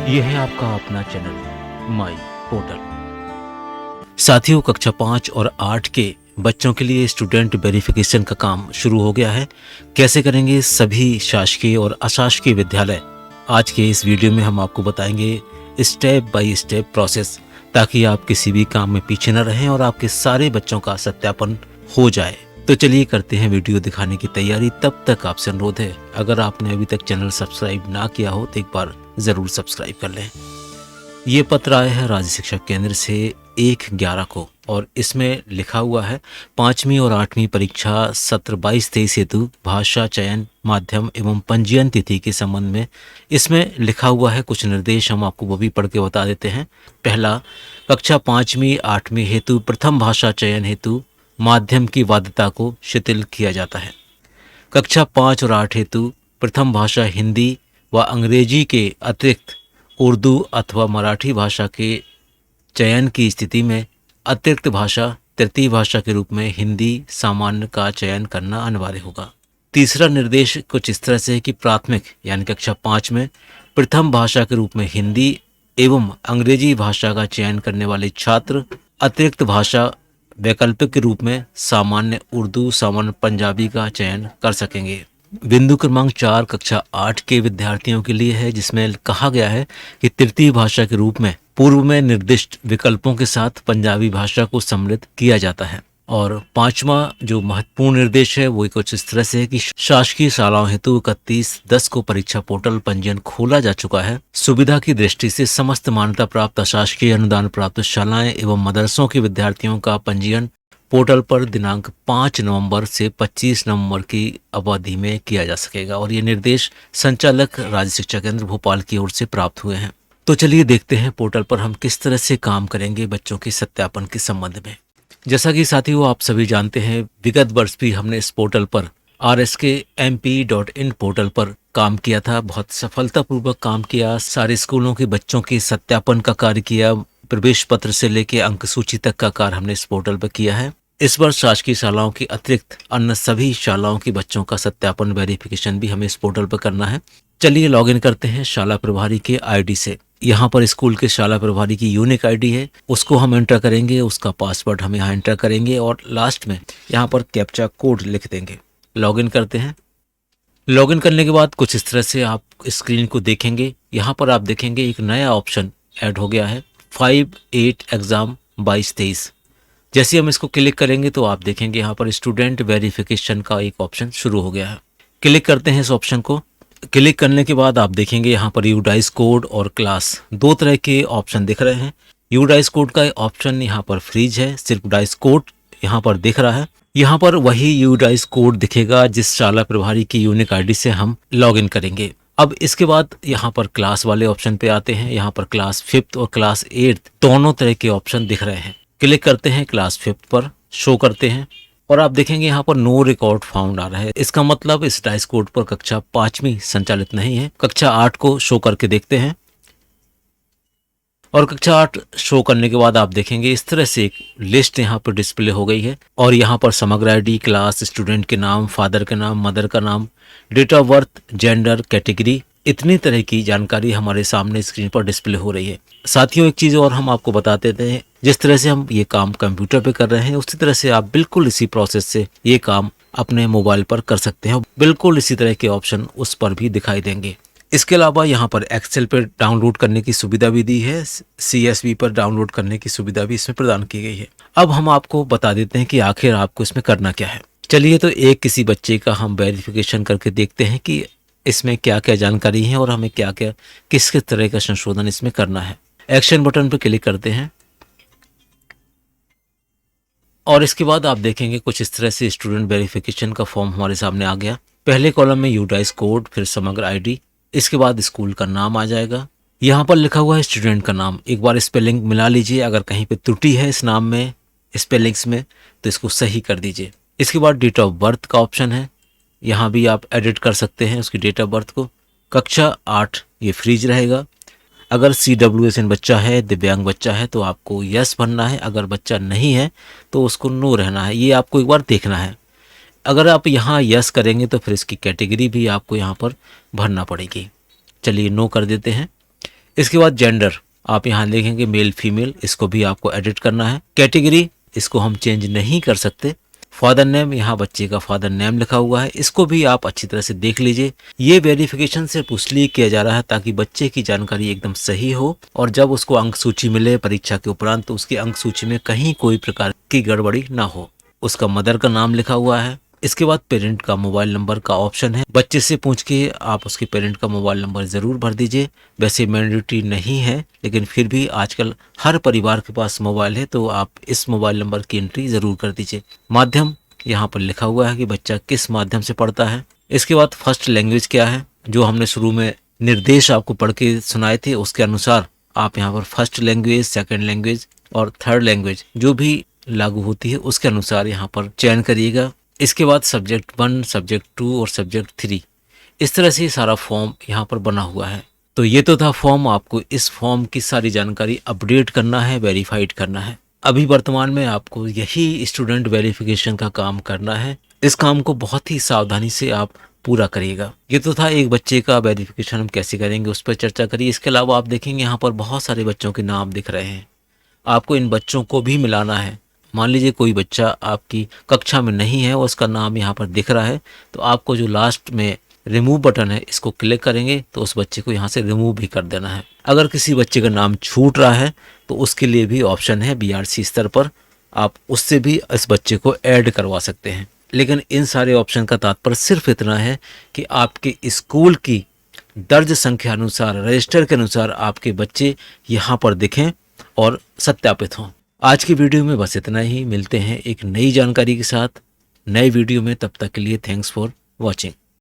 ये है आपका अपना चैनल माई पोर्टल। साथियों, कक्षा 5 और 8 के बच्चों के लिए स्टूडेंट वेरिफिकेशन का काम शुरू हो गया है। कैसे करेंगे सभी शासकीय और अशासकीय विद्यालय, आज के इस वीडियो में हम आपको बताएंगे स्टेप बाय स्टेप प्रोसेस, ताकि आप किसी भी काम में पीछे न रहें और आपके सारे बच्चों का सत्यापन हो जाए। तो चलिए करते हैं वीडियो दिखाने की तैयारी। तब तक आपसे अनुरोध है, अगर आपने अभी तक चैनल सब्सक्राइब ना किया हो तो एक बार ज़रूर सब्सक्राइब कर लें। ये पत्र आया है राज्य शिक्षा केंद्र से 1/11 को और इसमें लिखा हुआ है 5वीं और 8वीं परीक्षा सत्र 22-23 हेतु भाषा चयन माध्यम एवं पंजीयन तिथि के संबंध में। इसमें लिखा हुआ है कुछ निर्देश, हम आपको वो भी पढ़ के बता देते हैं। पहला, कक्षा 5वीं 8वीं हेतु प्रथम भाषा चयन हेतु माध्यम की बाध्यता को शिथिल किया जाता है। कक्षा 5 और 8 हेतु प्रथम भाषा हिंदी व अंग्रेजी के अतिरिक्त उर्दू अथवा मराठी भाषा के चयन की स्थिति में अतिरिक्त भाषा तृतीय भाषा के रूप में हिंदी सामान्य का चयन करना अनिवार्य होगा। तीसरा निर्देश कुछ इस तरह से है कि प्राथमिक यानी कक्षा 5 में प्रथम भाषा के रूप में हिंदी एवं अंग्रेजी भाषा का चयन करने वाले छात्र अतिरिक्त भाषा वैकल्पिक के रूप में सामान्य उर्दू सामान्य पंजाबी का चयन कर सकेंगे। बिंदु क्रमांक 4 कक्षा 8 के विद्यार्थियों के लिए है, जिसमें कहा गया है कि तृतीय भाषा के रूप में पूर्व में निर्दिष्ट विकल्पों के साथ पंजाबी भाषा को सम्मिलित किया जाता है। और 5वां जो महत्वपूर्ण निर्देश है वो कुछ इस तरह से है कि शासकीय शालाओं हेतु 31/10 को परीक्षा पोर्टल पंजीयन खोला जा चुका है। सुविधा की दृष्टि से समस्त मान्यता प्राप्त अशासकीय अनुदान प्राप्त शालाएं एवं मदरसों के विद्यार्थियों का पंजीयन पोर्टल पर दिनांक 5 नवंबर से 25 नवंबर की अवधि में किया जा सकेगा। और ये निर्देश संचालक राज्य शिक्षा केंद्र भोपाल की ओर से प्राप्त हुए हैं। तो चलिए देखते हैं पोर्टल पर हम किस तरह से काम करेंगे बच्चों के सत्यापन के संबंध में। जैसा कि साथियों आप सभी जानते हैं, विगत वर्ष भी हमने इस पोर्टल पर rskmp.in पोर्टल पर काम किया था। बहुत सफलतापूर्वक काम किया, सारे स्कूलों के बच्चों के सत्यापन का कार्य किया, प्रवेश पत्र से लेकर अंक सूची तक का कार्य हमने इस पोर्टल पर किया है। इस वर्ष शासकीय शालाओं के अतिरिक्त अन्य सभी शालाओं के बच्चों का सत्यापन वेरिफिकेशन भी हमें इस पोर्टल पर करना है। चलिए लॉगिन करते हैं शाला प्रभारी के आईडी से। यहाँ पर स्कूल के शाला प्रभारी की यूनिक आईडी है, उसको हम एंटर करेंगे, उसका पासवर्ड हम यहाँ एंटर करेंगे और लास्ट में यहाँ पर कैप्चा कोड लिख देंगे। लॉगिन करते हैं। लॉगिन करने के बाद कुछ इस तरह से आप स्क्रीन को देखेंगे। यहाँ पर आप देखेंगे एक नया ऑप्शन ऐड हो गया है, 5/8 एग्जाम 22-23। जैसे हम इसको क्लिक करेंगे तो आप देखेंगे यहाँ पर स्टूडेंट वेरिफिकेशन का एक ऑप्शन शुरू हो गया है। क्लिक करते हैं इस ऑप्शन को। क्लिक करने के बाद आप देखेंगे यहाँ पर यूडाइस कोड और क्लास दो तरह के ऑप्शन दिख रहे हैं। यूडाइस कोड का ऑप्शन यहाँ पर फ्रीज है, सिर्फ डाइस कोड यहाँ पर दिख रहा है। यहाँ पर वही यूडाइस कोड दिखेगा जिस शाला प्रभारी की यूनिक आईडी से हम लॉगिन करेंगे। अब इसके बाद यहाँ पर क्लास वाले ऑप्शन पे आते हैं। यहाँ पर क्लास 5th और क्लास 8th दोनों तरह के ऑप्शन दिख रहे हैं। क्लिक करते हैं, क्लास 5th पर शो करते हैं और आप देखेंगे यहाँ पर नो रिकॉर्ड फाउंड आ रहा है। इसका मतलब इस डाइस कोड पर कक्षा 5वीं संचालित नहीं है। कक्षा 8 को शो करके देखते हैं और कक्षा 8 शो करने के बाद आप देखेंगे इस तरह से एक लिस्ट यहाँ पर डिस्प्ले हो गई है और यहाँ पर समग्र आईडी, क्लास, स्टूडेंट के नाम, फादर का नाम, मदर का नाम, date of birth, gender, category, इतनी तरह की जानकारी हमारे सामने स्क्रीन पर डिस्प्ले हो रही है। साथियों एक चीज़ और हम आपको बता देते हैं, जिस तरह से हम ये काम कंप्यूटर पे कर रहे हैं उसी तरह से आप बिल्कुल इसी प्रोसेस से ये काम अपने मोबाइल पर कर सकते हैं। बिल्कुल इसी तरह के ऑप्शन उस पर भी दिखाई देंगे। इसके अलावा यहाँ पर एक्सेल पर डाउनलोड करने की सुविधा भी दी है, CSV पर डाउनलोड करने की सुविधा भी इसमें प्रदान की गई है। अब हम आपको बता देते हैं कि आखिर आपको इसमें करना क्या है। चलिए तो एक किसी बच्चे का हम वेरिफिकेशन करके देखते हैं कि इसमें क्या क्या जानकारी है और हमें क्या क्या किस किस तरह का संशोधन इसमें करना है। एक्शन बटन पर क्लिक करते हैं और इसके बाद आप देखेंगे कुछ इस तरह से स्टूडेंट वेरिफिकेशन का फॉर्म हमारे सामने आ गया। पहले कॉलम में यूडाइस कोड, फिर समग्र आईडी, इसके बाद स्कूल का नाम आ जाएगा। यहाँ पर लिखा हुआ है स्टूडेंट का नाम, एक बार स्पेलिंग मिला लीजिए। अगर कहीं पे त्रुटि है इस नाम में स्पेलिंग्स में तो इसको सही कर दीजिए। इसके बाद डेट ऑफ बर्थ का ऑप्शन है, यहाँ भी आप एडिट कर सकते हैं उसकी डेट ऑफ बर्थ को। कक्षा 8 ये फ्रीज रहेगा। अगर CWSN बच्चा है, दिव्यांग बच्चा है तो आपको यस भरना है, अगर बच्चा नहीं है तो उसको नो रहना है। ये आपको एक बार देखना है। अगर आप यहाँ यस करेंगे तो फिर इसकी कैटेगरी भी आपको यहाँ पर भरना पड़ेगी। चलिए नो कर देते हैं। इसके बाद जेंडर आप यहाँ देखेंगे मेल फीमेल, इसको भी आपको एडिट करना है। कैटेगरी इसको हम चेंज नहीं कर सकते। फादर नेम, यहाँ बच्चे का फादर नेम लिखा हुआ है, इसको भी आप अच्छी तरह से देख लीजिए। ये वेरिफिकेशन सिर्फ इसलिए किया जा रहा है ताकि बच्चे की जानकारी एकदम सही हो और जब उसको अंक सूची मिले परीक्षा के उपरांत तो उसकी अंक सूची में कहीं कोई प्रकार की गड़बड़ी ना हो। उसका मदर का नाम लिखा हुआ है। इसके बाद पेरेंट का मोबाइल नंबर का ऑप्शन है, बच्चे से पूछ के आप उसके पेरेंट का मोबाइल नंबर ज़रूर भर दीजिए। वैसे मैंडेटरी नहीं है, लेकिन फिर भी आजकल हर परिवार के पास मोबाइल है तो आप इस मोबाइल नंबर की एंट्री ज़रूर कर दीजिए। माध्यम यहाँ पर लिखा हुआ है कि बच्चा किस माध्यम से पढ़ता है। इसके बाद फर्स्ट लैंग्वेज क्या है, जो हमने शुरू में निर्देश आपको पढ़ के सुनाए थे उसके अनुसार आप यहाँ पर फर्स्ट लैंग्वेज, सेकेंड लैंग्वेज और थर्ड लैंग्वेज जो भी लागू होती है उसके अनुसार यहाँ पर चयन करिएगा। इसके बाद सब्जेक्ट 1, सब्जेक्ट 2 और सब्जेक्ट 3, इस तरह से सारा फॉर्म यहाँ पर बना हुआ है। तो ये तो था फॉर्म, आपको इस फॉर्म की सारी जानकारी अपडेट करना है, वेरीफाइड करना है। अभी वर्तमान में आपको यही स्टूडेंट वेरिफिकेशन का काम करना है। इस काम को बहुत ही सावधानी से आप पूरा करिएगा। ये तो था एक बच्चे का वेरिफिकेशन हम कैसे करेंगे उस पर चर्चा करिए। इसके अलावा आप देखेंगे यहाँ पर बहुत सारे बच्चों के नाम दिख रहे हैं, आपको इन बच्चों को भी मिलाना है। मान लीजिए कोई बच्चा आपकी कक्षा में नहीं है और उसका नाम यहाँ पर दिख रहा है, तो आपको जो लास्ट में रिमूव बटन है इसको क्लिक करेंगे तो उस बच्चे को यहाँ से रिमूव भी कर देना है। अगर किसी बच्चे का नाम छूट रहा है तो उसके लिए भी ऑप्शन है BRC स्तर पर, आप उससे भी इस बच्चे को ऐड करवा सकते हैं। लेकिन इन सारे ऑप्शन का तात्पर्य सिर्फ इतना है कि आपके स्कूल की दर्ज संख्या अनुसार, रजिस्टर के अनुसार आपके बच्चे यहाँ पर दिखें और सत्यापित हों। आज की वीडियो में बस इतना ही। मिलते हैं एक नई जानकारी के साथ नए वीडियो में, तब तक के लिए थैंक्स फॉर वॉचिंग।